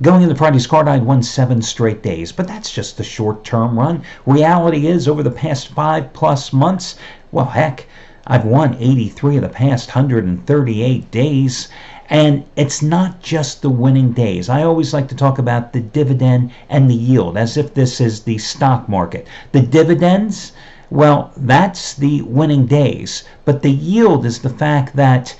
Going into Friday's card, I'd won 7 straight days, but that's just the short-term run. Reality is, over the past 5+ months, well, heck, I've won 83 of the past 138 days. And it's not just the winning days. I always like to talk about the dividend and the yield as if this is the stock market. The dividends, well, that's the winning days. But the yield is the fact that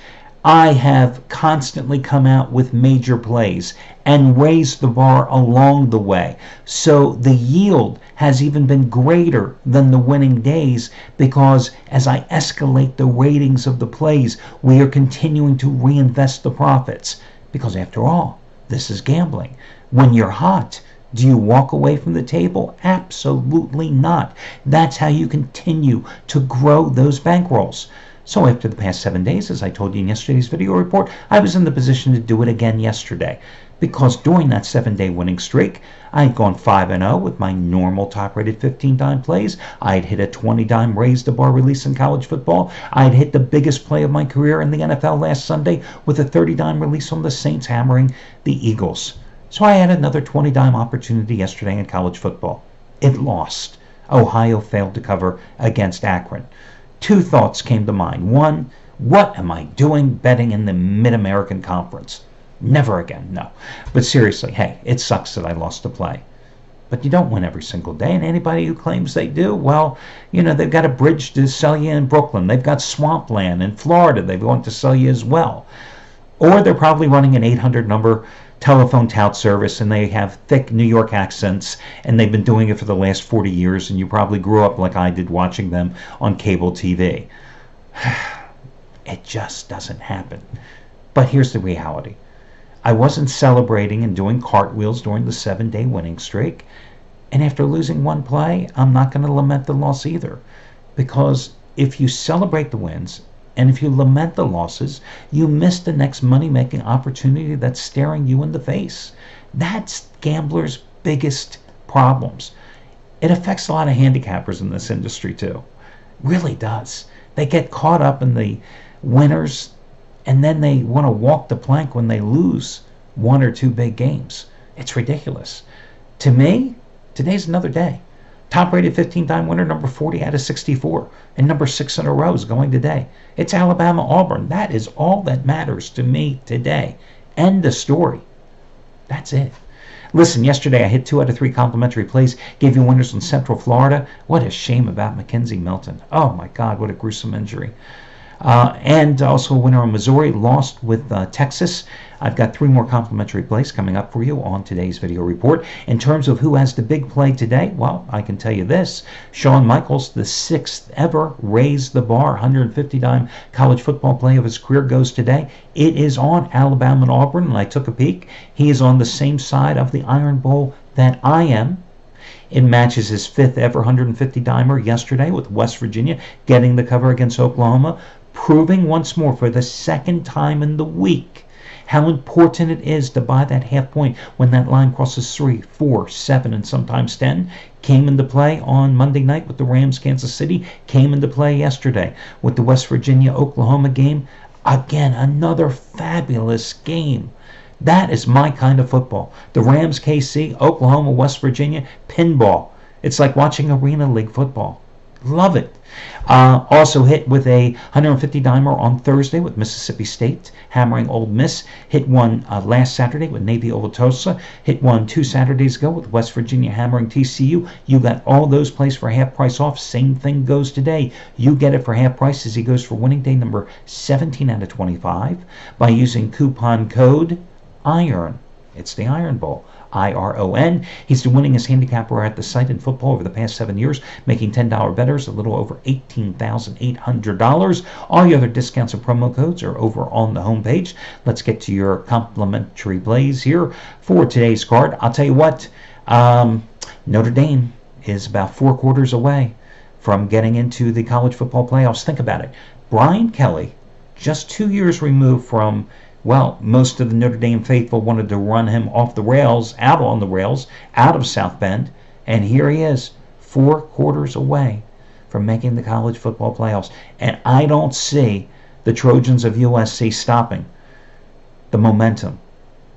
I have constantly come out with major plays and raised the bar along the way. So the yield has even been greater than the winning days, because as I escalate the ratings of the plays, we are continuing to reinvest the profits. Because after all, this is gambling. When you're hot, do you walk away from the table? Absolutely not. That's how you continue to grow those bankrolls. So after the past 7 days, as I told you in yesterday's video report, I was in the position to do it again yesterday. Because during that 7-day winning streak, I had gone 5-0 with my normal top-rated 15-dime plays. I had hit a 20-dime raise-the-bar release in college football. I had hit the biggest play of my career in the NFL last Sunday with a 30-dime release on the Saints hammering the Eagles. So I had another 20-dime opportunity yesterday in college football. It lost. Ohio failed to cover against Akron. 2 thoughts came to mind. 1, what am I doing betting in the Mid-American Conference? Never again, no. But seriously, hey, it sucks that I lost the play. But you don't win every single day, and anybody who claims they do, well, you know, they've got a bridge to sell you in Brooklyn. They've got swampland in Florida they want to sell you as well. Or they're probably running an 800 number telephone tout service, and they have thick New York accents, and they've been doing it for the last 40 years, and you probably grew up like I did watching them on cable TV. It just doesn't happen. But here's the reality. I wasn't celebrating and doing cartwheels during the 7-day winning streak, and after losing 1 play, I'm not going to lament the loss either, because if you celebrate the wins and if you lament the losses, you miss the next money-making opportunity that's staring you in the face. That's gamblers' biggest problems. It affects a lot of handicappers in this industry too. Really does. They get caught up in the winners, and then they want to walk the plank when they lose 1 or 2 big games. It's ridiculous. To me, today's another day. Top-rated 15-time winner, number 40 out of 64, and number 6 in a row is going today. It's Alabama-Auburn. That is all that matters to me today. End the story. That's it. Listen, yesterday I hit 2 out of 3 complimentary plays, gave you winners in Central Florida. What a shame about Mackenzie Milton. Oh, my God, what a gruesome injury. And also a winner in Missouri, lost with Texas. I've got 3 more complimentary plays coming up for you on today's video report. In terms of who has the big play today, well, I can tell you this. Shawn Michaels, the 6th ever raise the bar 150-dime college football play of his career, goes today. It is on Alabama and Auburn, and I took a peek. He is on the same side of the Iron Bowl that I am. It matches his 5th ever 150-dimer yesterday with West Virginia getting the cover against Oklahoma, proving once more for the 2nd time in the week how important it is to buy that half point when that line crosses 3, 4, 7, and sometimes 10. Came into play on Monday night with the Rams, Kansas City. Came into play yesterday with the West Virginia-Oklahoma game. Again, another fabulous game. That is my kind of football. The Rams, KC, Oklahoma, West Virginia, pinball. It's like watching Arena League football. Love it. Also hit with a 150-dimer on Thursday with Mississippi State, hammering Ole Miss. Hit one last Saturday with Navy Owatosa. Hit one 2 Saturdays ago with West Virginia hammering TCU. You got all those plays for half price off. Same thing goes today. You get it for half price as he goes for winning day number 17 out of 25 by using coupon code IRON. It's the Iron Bowl. IRON. He's the winningest handicapper at the site in football over the past 7 years, making $10 bettors a little over $18,800. All your other discounts and promo codes are over on the homepage. Let's get to your complimentary plays here for today's card. I'll tell you what, Notre Dame is about 4 quarters away from getting into the college football playoffs. Think about it. Brian Kelly, just 2 years removed from, well, most of the Notre Dame faithful wanted to run him off the rails, out on the rails, out of South Bend. And here he is, 4 quarters away from making the college football playoffs. And I don't see the Trojans of USC stopping the momentum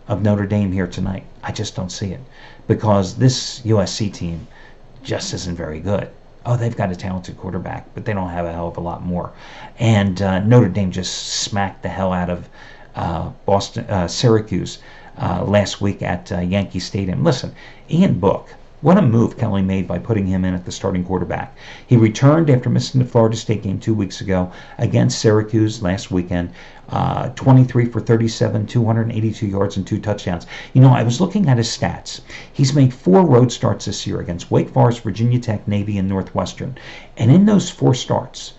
of Notre Dame here tonight. I just don't see it, because this USC team just isn't very good. Oh, they've got a talented quarterback, but they don't have a hell of a lot more. And Notre Dame just smacked the hell out of Syracuse last week at Yankee Stadium. Listen, Ian Book, what a move Kelly made by putting him in at the starting quarterback. He returned after missing the Florida State game 2 weeks ago against Syracuse last weekend. 23 for 37, 282 yards and 2 touchdowns. You know, I was looking at his stats. He's made 4 road starts this year against Wake Forest, Virginia Tech, Navy, and Northwestern. And in those 4 starts,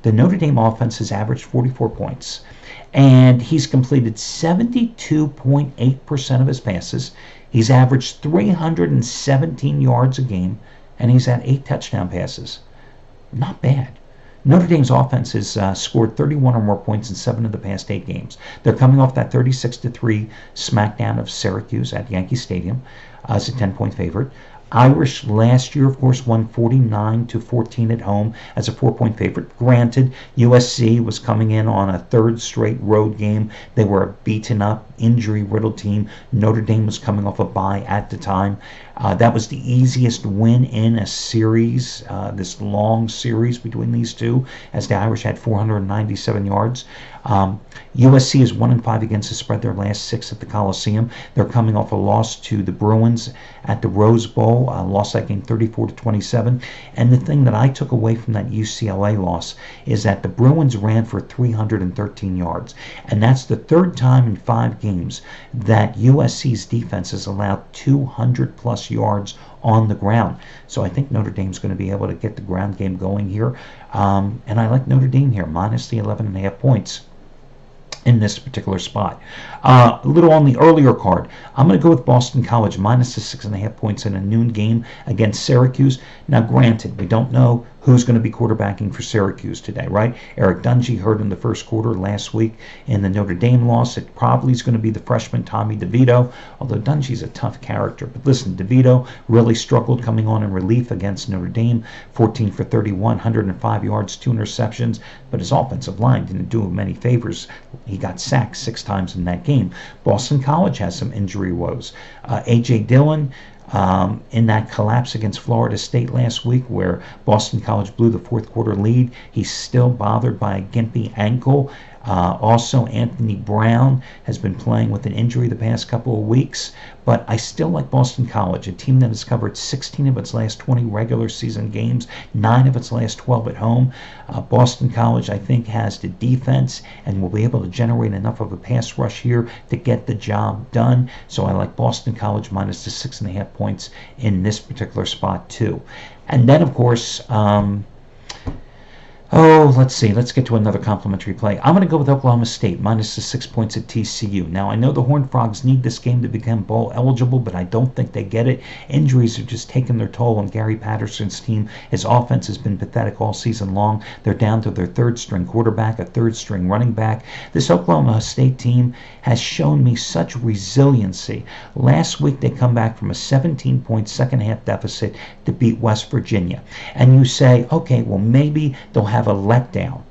the Notre Dame offense has averaged 44 points. And he's completed 72.8% of his passes. He's averaged 317 yards a game, and he's had 8 touchdown passes. Not bad. Notre Dame's offense has scored 31 or more points in 7 of the past 8 games. They're coming off that 36-3 smackdown of Syracuse at Yankee Stadium as a 10-point favorite. Irish last year, of course, won 49-14 at home as a 4-point favorite. Granted, USC was coming in on a 3rd straight road game. They were a beaten-up, injury-riddled team. Notre Dame was coming off a bye at the time. That was the easiest win in a series, this long series between these two, as the Irish had 497 yards. USC is 1-5 against the spread their last 6 at the Coliseum. They're coming off a loss to the Bruins at the Rose Bowl, lost that game 34-27. And the thing that I took away from that UCLA loss is that the Bruins ran for 313 yards. And that's the 3rd time in 5 games that USC's defense has allowed 200-plus yards on the ground. So I think Notre Dame's going to be able to get the ground game going here. And I like Notre Dame here, minus the 11.5 points in this particular spot. A little on the earlier card, I'm going to go with Boston College minus the 6.5 points in a noon game against Syracuse. Now, granted, we don't know who's going to be quarterbacking for Syracuse today, right? Eric Dungy hurt in the first quarter last week in the Notre Dame loss. It probably is going to be the freshman Tommy DeVito, although Dungy's a tough character. But listen, DeVito really struggled coming on in relief against Notre Dame, 14 for 31, 105 yards, 2 interceptions, but his offensive line didn't do him any favors. He got sacked 6 times in that game. Boston College has some injury woes. A.J. Dillon, in that collapse against Florida State last week where Boston College blew the 4th quarter lead, he's still bothered by a gimpy ankle. Also, Anthony Brown has been playing with an injury the past couple of weeks, but I still like Boston College, a team that has covered 16 of its last 20 regular season games, 9 of its last 12 at home. Boston College, I think, has the defense and will be able to generate enough of a pass rush here to get the job done. So I like Boston College minus the 6.5 points in this particular spot too. And then, of course, let's see. Let's get to another complimentary play. I'm going to go with Oklahoma State, minus the 6 points at TCU. Now, I know the Horned Frogs need this game to become bowl eligible, but I don't think they get it. Injuries have just taken their toll on Gary Patterson's team. His offense has been pathetic all season long. They're down to their 3rd-string quarterback, a 3rd-string running back. This Oklahoma State team has shown me such resiliency. Last week, they come back from a 17-point second-half deficit to beat West Virginia. And you say, okay, well, maybe they'll have a letdown.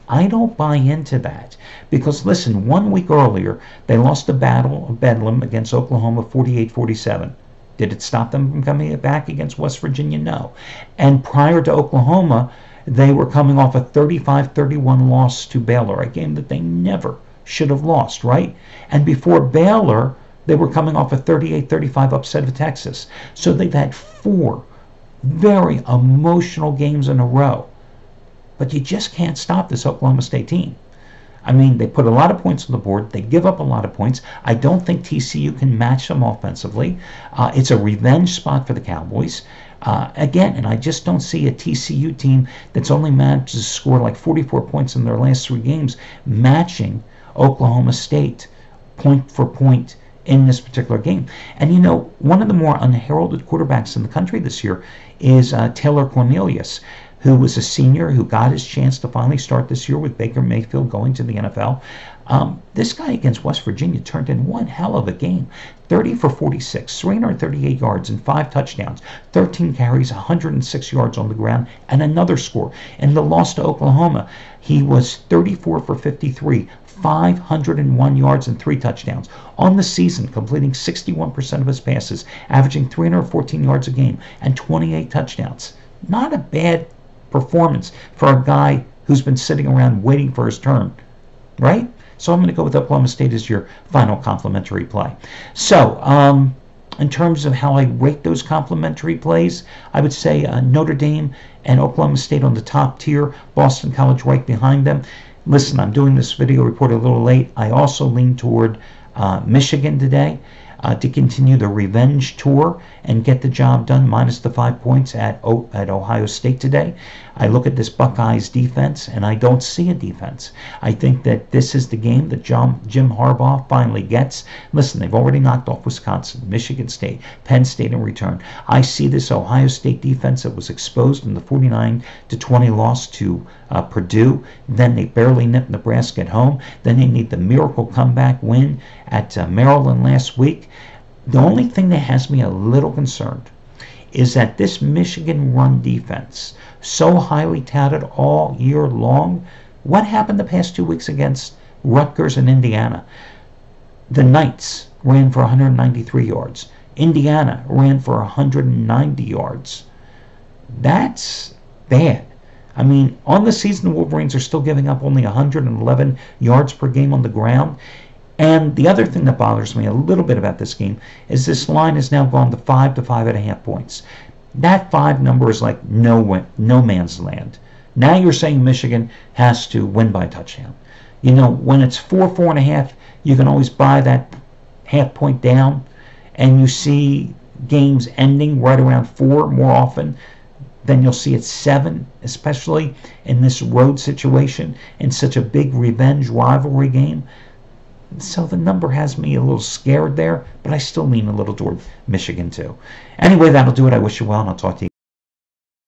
I don't buy into that because, listen, 1 week earlier, they lost the Battle of Bedlam against Oklahoma 48-47. Did it stop them from coming back against West Virginia? No. And prior to Oklahoma, they were coming off a 35-31 loss to Baylor, a game that they never should have lost, right? And before Baylor, they were coming off a 38-35 upset of Texas. So they've had 4 very emotional games in a row. But you just can't stop this Oklahoma State team. I mean, they put a lot of points on the board. They give up a lot of points. I don't think TCU can match them offensively. It's a revenge spot for the Cowboys. Again, and I just don't see a TCU team that's only managed to score like 44 points in their last 3 games matching Oklahoma State point for point in this particular game. And you know, one of the more unheralded quarterbacks in the country this year is Taylor Cornelius, who was a senior who got his chance to finally start this year with Baker Mayfield going to the NFL. This guy against West Virginia turned in one hell of a game. 30 for 46, 338 yards and 5 touchdowns, 13 carries, 106 yards on the ground, and another score. In the loss to Oklahoma, he was 34 for 53, 501 yards and 3 touchdowns. On the season, completing 61% of his passes, averaging 314 yards a game, and 28 touchdowns. Not a bad performance for a guy who's been sitting around waiting for his turn, right? So I'm going to go with Oklahoma State as your final complimentary play. So, in terms of how I rate those complimentary plays, I would say Notre Dame and Oklahoma State on the top tier, Boston College right behind them. Listen, I'm doing this video report a little late. I also lean toward Michigan today to continue the revenge tour and get the job done, minus the 5 points at Ohio State today. I look at this Buckeyes defense, and I don't see a defense. I think that this is the game that Jim Harbaugh finally gets. Listen, they've already knocked off Wisconsin, Michigan State, Penn State in return. I see this Ohio State defense that was exposed in the 49-20 loss to Purdue. Then they barely nipped Nebraska at home. Then they need the miracle comeback win at Maryland last week. The only thing that has me a little concerned is that this Michigan run defense, so highly touted all year long, what happened the past 2 weeks against Rutgers and Indiana? The Knights ran for 193 yards. Indiana ran for 190 yards. That's bad. I mean, on the season, the Wolverines are still giving up only 111 yards per game on the ground. And the other thing that bothers me a little bit about this game is this line has now gone to 5 to 5.5 points. That 5 number is like no man's land. Now you're saying Michigan has to win by a touchdown. You know, when it's 4.5, you can always buy that half point down, and you see games ending right around 4 more often than you'll see at 7, especially in this road situation, in such a big revenge rivalry game. So the number has me a little scared there, but I still lean a little toward Michigan too. Anyway, that'll do it. I wish you well, and I'll talk to you.